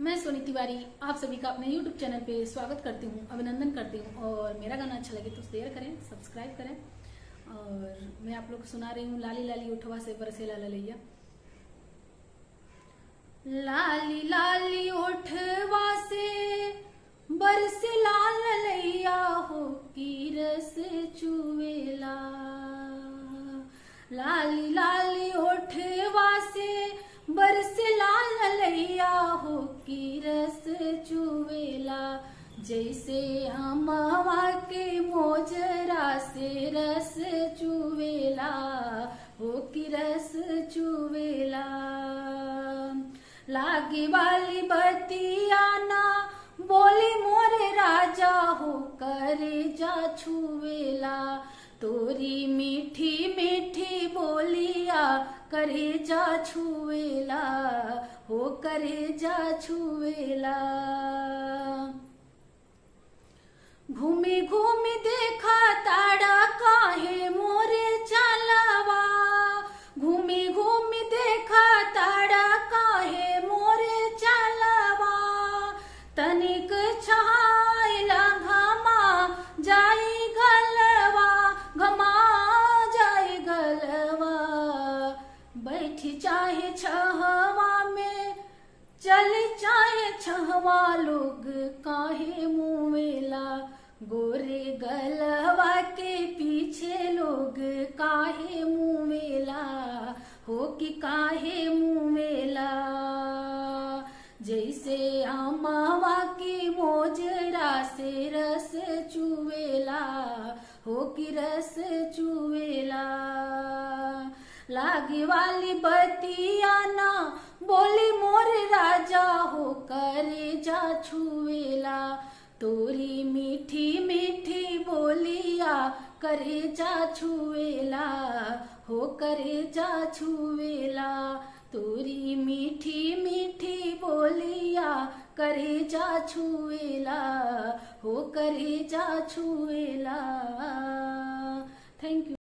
मैं सोनी तिवारी आप सभी का अपने YouTube चैनल पे स्वागत करती हूँ, अभिनंदन करती हूँ। और मेरा गाना अच्छा लगे तो शेयर करें, सब्सक्राइब करें। और मैं आप लोग को सुना रही हूँ लाली लाली उठवा से बरसे लाला लैया। लाली लाली उठवा से बरसे लाला लैया हो की रस चुवेला। लाली लाली उठवा से बरसे लाला लैया हो की रस चुवेला। जैसे अमवा के मोजरा से रस चुवेला हो की रस चुवेला। लागी वाली बतिया ना बोली मोरे राजा हो करे जा छुवेला। तोरी मीठी मीठी बोलिया करे जा छुवेला हो करे जा छुवेला। घूमी घूमी देखा ताड़ा काहे मोरे चालावा। घूमी घूमी देखा ताड़ा काहे मोरे चालावा। तनिक छाइला घमा जाई गलवा, घमा जाई गलवा। बैठी चाहे छहवा में चली चाहे छहवा, लोग काहे मुवेला। गोरे गलवा के पीछे लोग काहे मुवेला हो कि काहे मुवेला। जैसे अमावा की मोजरा से रस चुवेला हो कि रस चुवेला। लागी वाली बतिया ना बोली मोरे राजा हो करे जा छुवेला। तोरी मीठी मीठी बोलिया करे जा छुवेला हो करे जा छुवेला। तोरी मीठी मीठी बोलिया करे जा छुवेला हो करे जा छुवेला। Thank you.